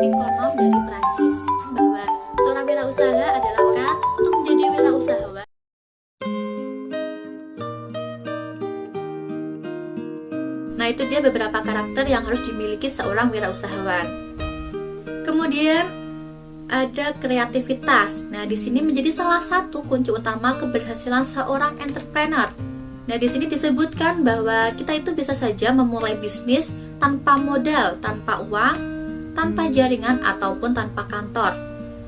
ekonom dari Prancis bahwa seorang wirausaha adalah orang untuk menjadi wirausahawan. Nah, itu dia beberapa karakter yang harus dimiliki seorang wirausahawan. Kemudian ada kreativitas. Nah, di sini menjadi salah satu kunci utama keberhasilan seorang entrepreneur. Nah, di sini disebutkan bahwa kita itu bisa saja memulai bisnis tanpa modal, tanpa uang, tanpa jaringan, ataupun tanpa kantor.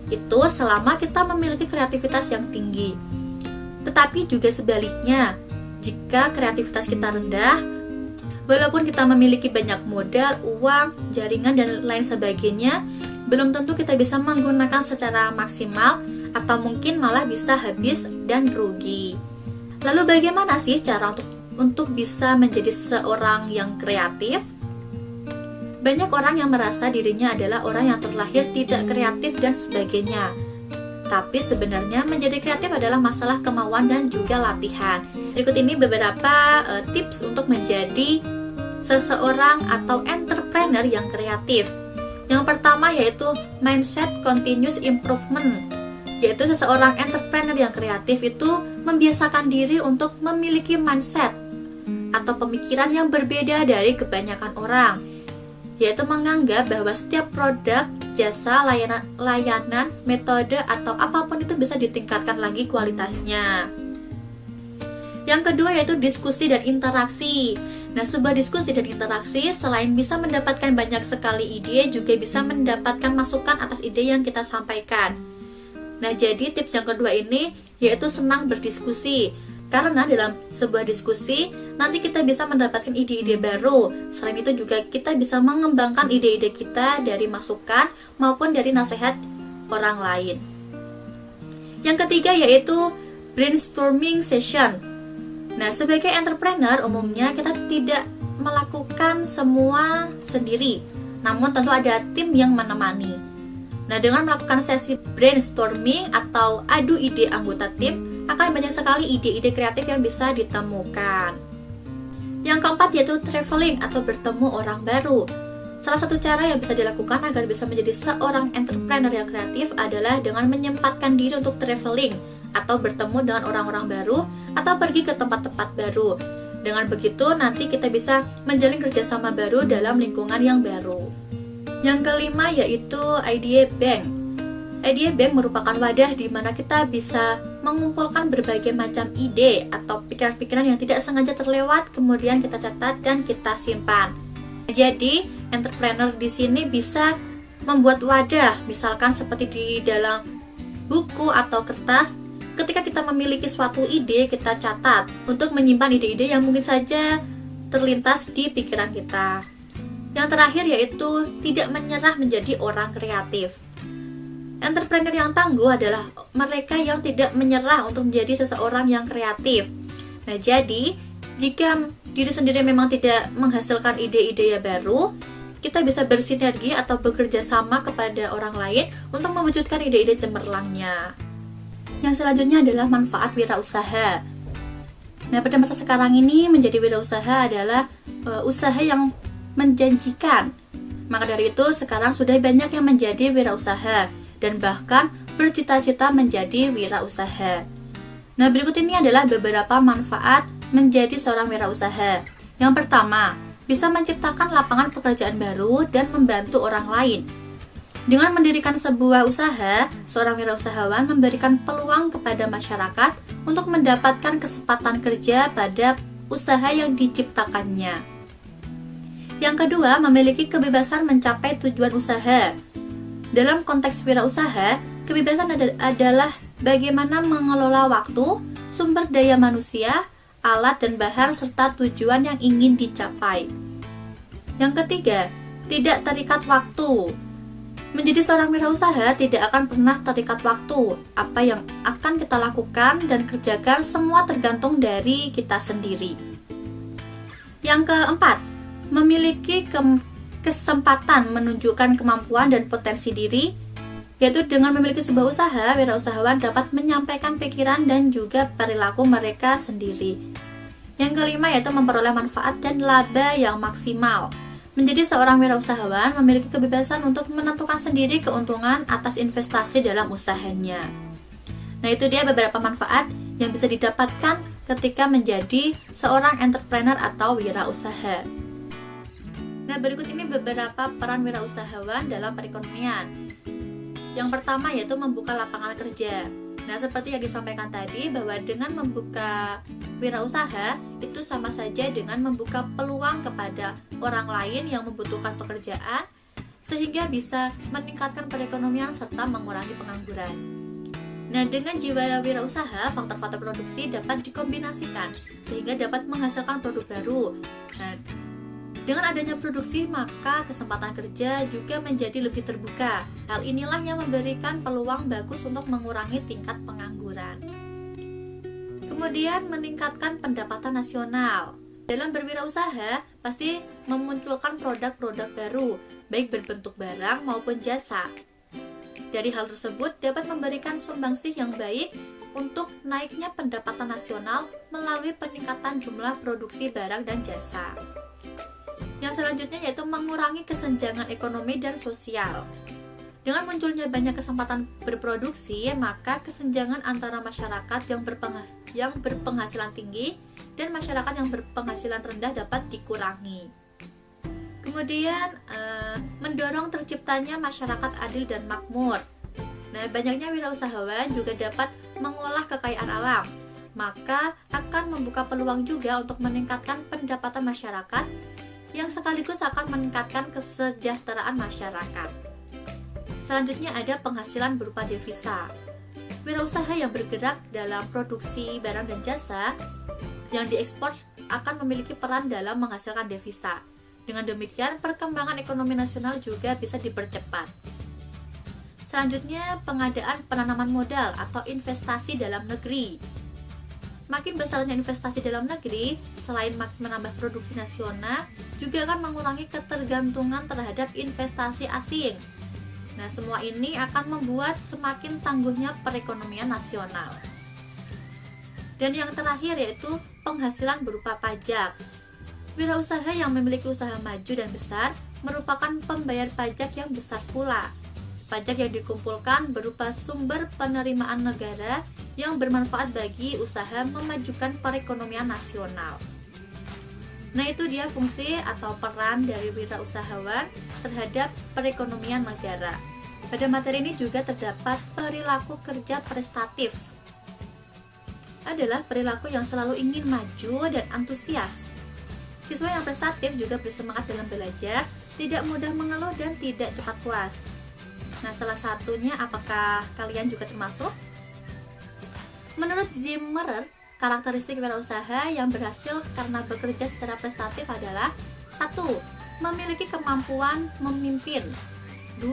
Itu selama kita memiliki kreativitas yang tinggi. Tetapi juga sebaliknya, jika kreativitas kita rendah, walaupun kita memiliki banyak modal, uang, jaringan, dan lain sebagainya, belum tentu kita bisa menggunakan secara maksimal, atau mungkin malah bisa habis dan rugi. Lalu bagaimana sih cara untuk bisa menjadi seorang yang kreatif? Banyak orang yang merasa dirinya adalah orang yang terlahir tidak kreatif dan sebagainya. Tapi sebenarnya menjadi kreatif adalah masalah kemauan dan juga latihan. Berikut ini beberapa tips untuk menjadi seseorang atau entrepreneur yang kreatif. Yang pertama yaitu mindset continuous improvement. Yaitu seseorang entrepreneur yang kreatif itu membiasakan diri untuk memiliki mindset atau pemikiran yang berbeda dari kebanyakan orang, yaitu menganggap bahwa setiap produk, jasa, layanan, metode, atau apapun itu bisa ditingkatkan lagi kualitasnya. Yang kedua yaitu diskusi dan interaksi. Nah, sebuah diskusi dan interaksi selain bisa mendapatkan banyak sekali ide, juga bisa mendapatkan masukan atas ide yang kita sampaikan. Nah, jadi tips yang kedua ini yaitu senang berdiskusi. Karena dalam sebuah diskusi nanti kita bisa mendapatkan ide-ide baru. Selain itu juga kita bisa mengembangkan ide-ide kita dari masukan maupun dari nasihat orang lain. Yang ketiga yaitu brainstorming session. Nah, sebagai entrepreneur umumnya kita tidak melakukan semua sendiri, namun tentu ada tim yang menemani. Nah, dengan melakukan sesi brainstorming atau adu ide anggota tim, akan banyak sekali ide-ide kreatif yang bisa ditemukan. Yang keempat yaitu traveling atau bertemu orang baru. Salah satu cara yang bisa dilakukan agar bisa menjadi seorang entrepreneur yang kreatif adalah dengan menyempatkan diri untuk traveling atau bertemu dengan orang-orang baru atau pergi ke tempat-tempat baru. Dengan begitu nanti kita bisa menjalin kerjasama baru dalam lingkungan yang baru. Yang kelima yaitu idea bank. Idea bank merupakan wadah di mana kita bisa mengumpulkan berbagai macam ide atau pikiran-pikiran yang tidak sengaja terlewat, kemudian kita catat dan kita simpan. Jadi, entrepreneur di sini bisa membuat wadah, misalkan seperti di dalam buku atau kertas. Ketika kita memiliki suatu ide, kita catat untuk menyimpan ide-ide yang mungkin saja terlintas di pikiran kita. Yang terakhir yaitu tidak menyerah menjadi orang kreatif. Entrepreneur yang tangguh adalah mereka yang tidak menyerah untuk menjadi seseorang yang kreatif. Nah, jadi jika diri sendiri memang tidak menghasilkan ide-ide yang baru, kita bisa bersinergi atau bekerja sama kepada orang lain untuk mewujudkan ide-ide cemerlangnya. Yang selanjutnya adalah manfaat wirausaha. Nah, pada masa sekarang ini menjadi wirausaha adalah usaha yang menjanjikan. Maka dari itu sekarang sudah banyak yang menjadi wirausaha dan bahkan bercita-cita menjadi wirausaha. Nah, berikut ini adalah beberapa manfaat menjadi seorang wirausaha. Yang pertama, bisa menciptakan lapangan pekerjaan baru dan membantu orang lain. Dengan mendirikan sebuah usaha, seorang wirausahawan memberikan peluang kepada masyarakat untuk mendapatkan kesempatan kerja pada usaha yang diciptakannya. Yang kedua, memiliki kebebasan mencapai tujuan usaha. Dalam konteks wirausaha, kebebasan adalah bagaimana mengelola waktu, sumber daya manusia, alat dan bahan, serta tujuan yang ingin dicapai. Yang ketiga, tidak terikat waktu. Menjadi seorang wirausaha tidak akan pernah terikat waktu. Apa yang akan kita lakukan dan kerjakan semua tergantung dari kita sendiri. Yang keempat, memiliki kesempatan menunjukkan kemampuan dan potensi diri, yaitu dengan memiliki sebuah usaha, wirausahawan dapat menyampaikan pikiran dan juga perilaku mereka sendiri. Yang kelima yaitu memperoleh manfaat dan laba yang maksimal. Menjadi seorang wirausahawan memiliki kebebasan untuk menentukan sendiri keuntungan atas investasi dalam usahanya. Nah, itu dia beberapa manfaat yang bisa didapatkan ketika menjadi seorang entrepreneur atau wirausaha. Nah, berikut ini beberapa peran wirausahawan dalam perekonomian. Yang pertama yaitu membuka lapangan kerja. Nah, seperti yang disampaikan tadi, bahwa dengan membuka wirausaha itu sama saja dengan membuka peluang kepada orang lain yang membutuhkan pekerjaan, sehingga bisa meningkatkan perekonomian serta mengurangi pengangguran. Nah, dengan jiwa wirausaha, faktor-faktor produksi dapat dikombinasikan sehingga dapat menghasilkan produk baru. Nah, dengan adanya produksi, maka kesempatan kerja juga menjadi lebih terbuka. Hal inilah yang memberikan peluang bagus untuk mengurangi tingkat pengangguran. Kemudian, meningkatkan pendapatan nasional. Dalam berwirausaha, pasti memunculkan produk-produk baru, baik berbentuk barang maupun jasa. Dari hal tersebut dapat memberikan sumbangsih yang baik untuk naiknya pendapatan nasional melalui peningkatan jumlah produksi barang dan jasa. Yang selanjutnya yaitu mengurangi kesenjangan ekonomi dan sosial. Dengan munculnya banyak kesempatan berproduksi, maka kesenjangan antara masyarakat yang berpenghasilan tinggi dan masyarakat yang berpenghasilan rendah dapat dikurangi. Kemudian, mendorong terciptanya masyarakat adil dan makmur. Nah, banyaknya wirausahawan juga dapat mengolah kekayaan alam, maka akan membuka peluang juga untuk meningkatkan pendapatan masyarakat yang sekaligus akan meningkatkan kesejahteraan masyarakat. Selanjutnya ada penghasilan berupa devisa. Wirausaha yang bergerak dalam produksi barang dan jasa yang diekspor akan memiliki peran dalam menghasilkan devisa. Dengan demikian, perkembangan ekonomi nasional juga bisa dipercepat. Selanjutnya, pengadaan penanaman modal atau investasi dalam negeri. Makin besarnya investasi dalam negeri, selain makin menambah produksi nasional, juga akan mengurangi ketergantungan terhadap investasi asing. Nah, semua ini akan membuat semakin tangguhnya perekonomian nasional. Dan yang terakhir yaitu penghasilan berupa pajak. Wirausaha yang memiliki usaha maju dan besar merupakan pembayar pajak yang besar pula. Pajak yang dikumpulkan berupa sumber penerimaan negara yang bermanfaat bagi usaha memajukan perekonomian nasional. Nah, itu dia fungsi atau peran dari wirausahawan terhadap perekonomian negara. Pada materi ini juga terdapat perilaku kerja prestatif. Adalah perilaku yang selalu ingin maju dan antusias. Siswa yang prestatif juga bersemangat dalam belajar, tidak mudah mengeluh dan tidak cepat puas. Nah, salah satunya apakah kalian juga termasuk? Menurut Zimmerer, karakteristik wirausaha yang berhasil karena bekerja secara prestatif adalah 1. Memiliki kemampuan memimpin. 2.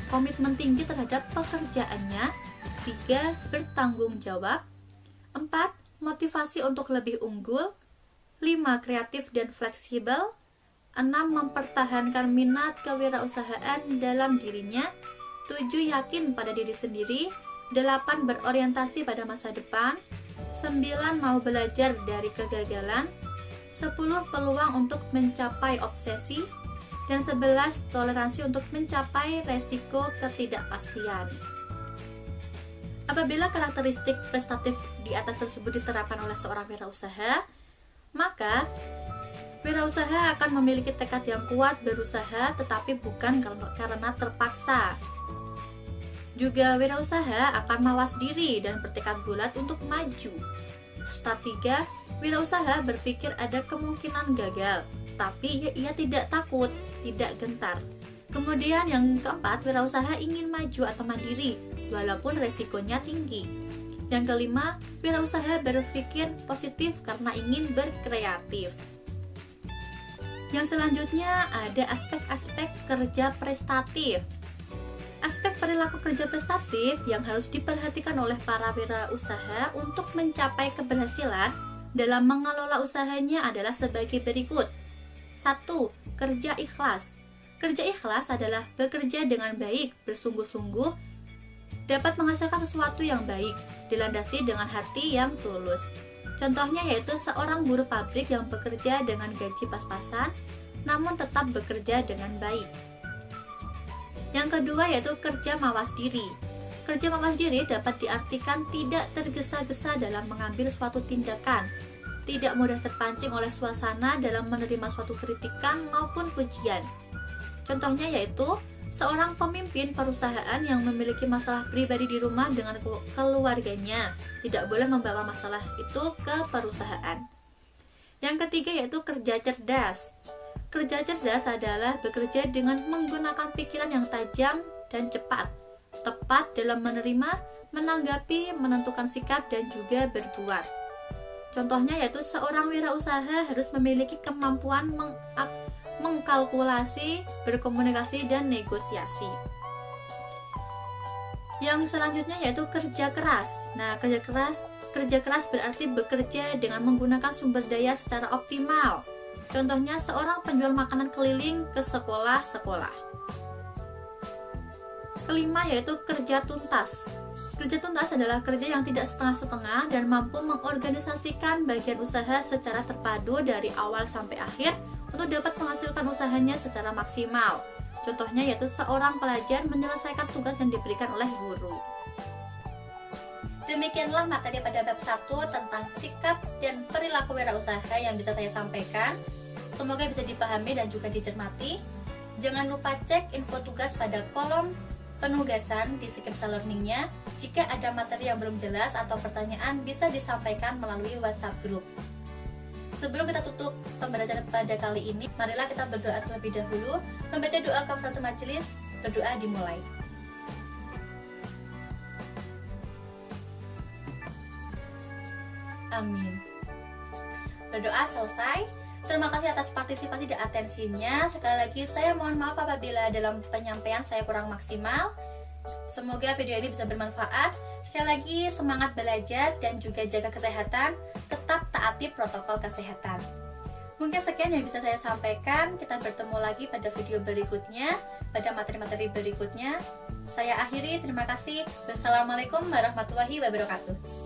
Komitmen tinggi terhadap pekerjaannya. 3. Bertanggung jawab. 4. Motivasi untuk lebih unggul. 5. Kreatif dan fleksibel. 6. Mempertahankan minat kewirausahaan dalam dirinya. 7. Yakin pada diri sendiri. 8. Berorientasi pada masa depan. 9. Mau belajar dari kegagalan. 10. Peluang untuk mencapai obsesi. Dan 11. Toleransi untuk mencapai resiko ketidakpastian. Apabila karakteristik prestatif di atas tersebut diterapkan oleh seorang wirausaha, maka wirausaha akan memiliki tekad yang kuat berusaha, tetapi bukan karena terpaksa. Juga wirausaha akan mawas diri dan bertekad bulat untuk maju. Serta 3, wirausaha berpikir ada kemungkinan gagal, tapi ia tidak takut, tidak gentar. Kemudian yang keempat, wirausaha ingin maju atau mandiri, walaupun resikonya tinggi. Yang kelima, wirausaha berpikir positif karena ingin berkreatif. Yang selanjutnya ada aspek-aspek kerja prestatif. Aspek perilaku kerja prestatif yang harus diperhatikan oleh para wirausaha untuk mencapai keberhasilan dalam mengelola usahanya adalah sebagai berikut. 1. Kerja ikhlas. Kerja ikhlas adalah bekerja dengan baik, bersungguh-sungguh, dapat menghasilkan sesuatu yang baik, dilandasi dengan hati yang tulus. Contohnya yaitu seorang buruh pabrik yang bekerja dengan gaji pas-pasan, namun tetap bekerja dengan baik. Yang kedua yaitu kerja mawas diri. Kerja mawas diri dapat diartikan tidak tergesa-gesa dalam mengambil suatu tindakan, tidak mudah terpancing oleh suasana dalam menerima suatu kritikan maupun pujian. Contohnya yaitu seorang pemimpin perusahaan yang memiliki masalah pribadi di rumah dengan keluarganya tidak boleh membawa masalah itu ke perusahaan. Yang ketiga yaitu kerja cerdas. Kerja cerdas adalah bekerja dengan menggunakan pikiran yang tajam dan cepat, tepat dalam menerima, menanggapi, menentukan sikap, dan juga berbuat. Contohnya yaitu seorang wirausaha harus memiliki kemampuan mengkalkulasi, berkomunikasi, dan negosiasi. Yang selanjutnya yaitu kerja keras. Nah, kerja keras berarti bekerja dengan menggunakan sumber daya secara optimal. Contohnya seorang penjual makanan keliling ke sekolah-sekolah. Kelima yaitu kerja tuntas. Kerja tuntas adalah kerja yang tidak setengah-setengah dan mampu mengorganisasikan bagian usaha secara terpadu dari awal sampai akhir untuk dapat menghasilkan usahanya secara maksimal. Contohnya yaitu seorang pelajar menyelesaikan tugas yang diberikan oleh guru. Demikianlah materi pada bab 1 tentang sikap dan perilaku wirausaha yang bisa saya sampaikan. Semoga bisa dipahami dan juga dicermati. Jangan lupa cek info tugas pada kolom penugasan di Skemsa Learning-nya. Jika ada materi yang belum jelas atau pertanyaan bisa disampaikan melalui WhatsApp group. Sebelum kita tutup pembelajaran pada kali ini, marilah kita berdoa terlebih dahulu. Membaca doa kafaratul majelis, berdoa dimulai. Amin. Berdoa selesai. Terima kasih atas partisipasi dan atensinya. Sekali lagi saya mohon maaf apabila dalam penyampaian saya kurang maksimal. Semoga video ini bisa bermanfaat. Sekali lagi semangat belajar dan juga jaga kesehatan. Tetap taati protokol kesehatan. Mungkin sekian yang bisa saya sampaikan. Kita bertemu lagi pada video berikutnya, pada materi-materi berikutnya. Saya akhiri, terima kasih. Wassalamualaikum warahmatullahi wabarakatuh.